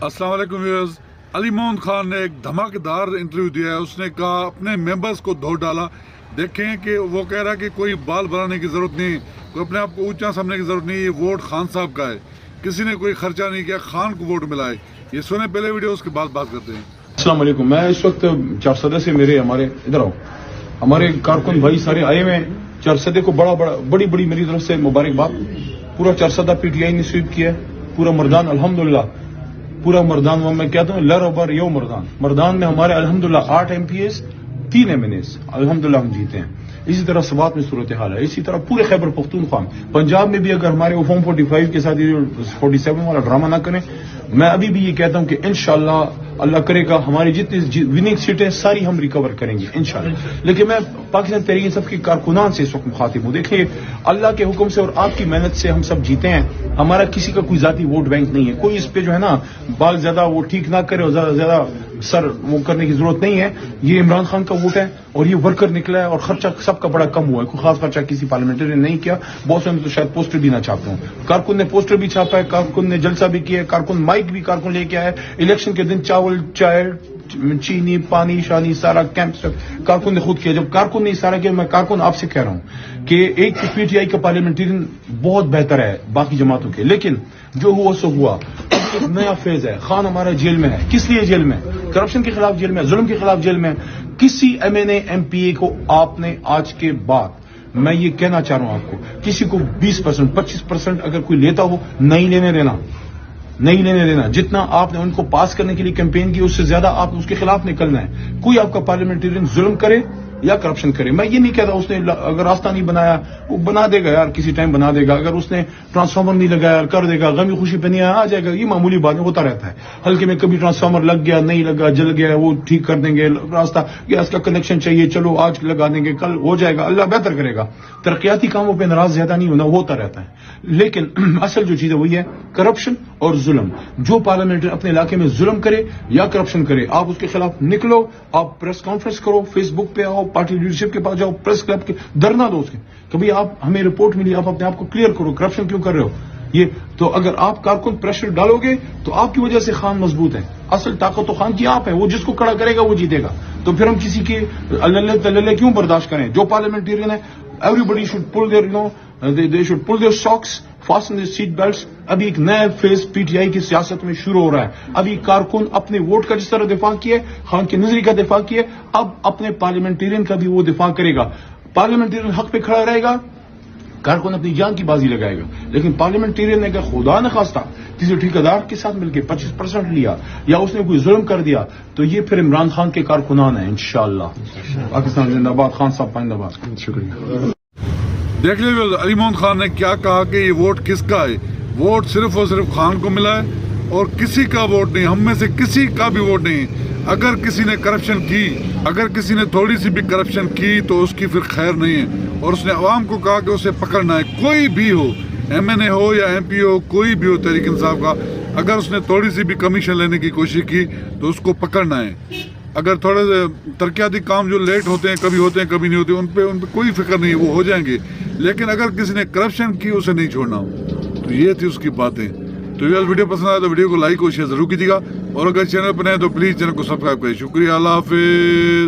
अस्सलाम वालेकुम व्यूअर्स। अली मोहन खान ने एक धमाकेदार इंटरव्यू दिया है। उसने कहा अपने मेंबर्स को धो डाला। देखें कि वो कह रहा है कि कोई बाल बनाने की ज़रूरत नहीं, कोई अपने आप को ऊंचा समझने की ज़रूरत नहीं, ये वोट खान साहब का है, किसी ने कोई खर्चा नहीं किया, खान को वोट मिला है। ये सुने पहले वीडियो, उसके बाद बात करते हैं। अस्सलाम वालेकुम। मैं इस वक्त चारसदे से हमारे इधर आओ, हमारे कारकुन भाई सारे आए हुए हैं। चारसदे को बड़ी बड़ी मेरी तरफ से मुबारकबाद। पूरा चारसदा पीटीआई ने स्वीप किया है, पूरा मर्दान अल्हम्दुलिल्लाह, पूरा मर्दान। वो मैं कहता हूँ लर ओबर यो मर्दान में हमारे अल्हम्दुलिल्लाह 8 MPs 3 MNAs अल्हम्दुलिल्लाह हम जीते हैं। इसी तरह सवात में सूरत हाल है। इसी तरह पूरे खैबर पख्तूनख्वा पंजाब में भी अगर हमारे वो फॉर्म 45 के साथ ये 47 वाला ड्रामा ना करें, मैं अभी भी ये कहता हूं कि इंशाल्लाह अल्लाह करेगा हमारी जितनी विनिंग सीटें सारी हम रिकवर करेंगे इंशाल्लाह। लेकिन मैं पाकिस्तान तहरीक इंसाफ की कारकुनान से इस वक्त मुखातिब हूं। देखिए, अल्लाह के हुक्म से और आपकी मेहनत से हम सब जीते हैं। हमारा किसी का कोई जाती वोट बैंक नहीं है। कोई इस पे जो है ना बाल ज्यादा वो ठीक ना करे और ज्यादा सर वो करने की जरूरत नहीं है। ये इमरान खान का वोट है और ये वर्कर निकला है और खर्चा सबका बड़ा कम हुआ है। कोई खास खर्चा किसी पार्लियामेंटेरियन ने नहीं किया। बहुत से तो शायद पोस्टर भी ना छापते हूं। कारकुन ने पोस्टर भी छापा है, कारकुन ने जलसा भी किया है, कारकुन माइक भी कारकुन लेके आया है। इलेक्शन के दिन चावल चाय चीनी पानी शानी सारा कैंप कारकुन ने खुद किया। जब कारकुन ने सारा किया, मैं कारकुन आपसे कह रहा हूं कि एक पीटीआई का पार्लियामेंटेरियन बहुत बेहतर है बाकी जमातों के, लेकिन जो हुआ सो हुआ। एक नया फेज है। खान हमारा जेल में है। किस लिए जेल में? करप्शन के खिलाफ जेल में, जुल्म के खिलाफ जेल में। किसी MNA MPA को आपने आज के बाद, मैं ये कहना चाह रहा हूं आपको, किसी को 20% 25% अगर कोई लेता हो नहीं लेने देना। जितना आपने उनको पास करने के लिए कैंपेन की, उससे ज्यादा आप उसके खिलाफ निकलना है। कोई आपका पार्लियामेंटेरियन जुल्म करे या करप्शन करे, मैं ये नहीं कहता उसने अगर रास्ता नहीं बनाया वो बना देगा यार, किसी टाइम बना देगा। अगर उसने ट्रांसफार्मर नहीं लगाया कर देगा, गमी खुशी पे नहीं आया आ जाएगा। ये मामूली बात होता रहता है। हल्के में कभी ट्रांसफार्मर लग गया, नहीं लगा, जल गया, वो ठीक कर देंगे। रास्ता गैस का कनेक्शन चाहिए, चलो आज लगा देंगे, कल हो जाएगा, अल्लाह बेहतर करेगा। तरक्याती कामों पर नाराज ज्यादा नहीं होना, होता रहता है। लेकिन असल जो चीज है वही है करप्शन और जुल्म। जो पार्लियामेंट अपने इलाके में जुल्म करे या करप्शन करे, आप उसके खिलाफ निकलो, आप प्रेस कॉन्फ्रेंस करो, फेसबुक पे आओ, पार्टी लीडरशिप के पास जाओ, प्रेस क्लब के धरना दो उसके। कभी आप हमें रिपोर्ट मिली, आप अपने आप को क्लियर करो, करप्शन क्यों कर रहे हो ये। तो अगर आप कारकुन प्रेशर डालोगे तो आपकी वजह से खान मजबूत है। असल ताकत तो खान की आप है, वो जिसको खड़ा करेगा वो जीतेगा। तो फिर हम किसी के अल्ले तल्ले क्यों बर्दाश्त करें? जो पार्लियामेंटेरियन है, everybody should pull their they should pull their socks, fasten their seat belts. अभी एक नया फेज पीटीआई की सियासत में शुरू हो रहा है। अभी कारकुन अपने वोट का जिस तरह दिफा किया, खान की नजरी का दिफा किया, अब अपने पार्लियामेंटेरियन का भी वो दिफा करेगा। पार्लियामेंटेरियन हक पे खड़ा रहेगा, कारकुन अपनी जान की बाजी लगाएगा। लेकिन पार्लियामेंटेरियन ने अगर खुदा न खास्ता किसी ठेकेदार के साथ मिलकर 25% लिया या उसने कोई जुल्म कर दिया, तो ये फिर इमरान खान के कारकुनान है इंशाअल्लाह। पाकिस्तान जिंदाबाद, खान साहब पाइंदाबाद। शुक्रिया। देख लीजिए अली मोहन खान ने क्या कहा कि ये वोट किसका है। वोट सिर्फ और सिर्फ खान को मिला है और किसी का वोट नहीं, हम में से किसी का भी वोट नहीं। अगर किसी ने करप्शन की, अगर किसी ने थोड़ी सी भी करप्शन की तो उसकी फिर खैर नहीं है। और उसने अवाम को कहा कि उसे पकड़ना है, कोई भी हो, MNA हो या MP हो, कोई भी हो तहरीक इंसाफ का, अगर उसने थोड़ी सी भी कमीशन लेने की कोशिश की तो उसको पकड़ना है। अगर थोड़े से तरक्याती काम जो लेट होते हैं, कभी होते हैं कभी नहीं होते, उन पे कोई फिक्र नहीं, वो हो जाएंगे। लेकिन अगर किसी ने करप्शन की उसे नहीं छोड़ना। तो ये थी उसकी बातें। तो ये वीडियो पसंद आया तो वीडियो को लाइक और शेयर जरूर कीजिएगा, और अगर चैनल पर नए तो प्लीज चैनल को सब्सक्राइब करें। शुक्रिया, अल्लाह हाफिज।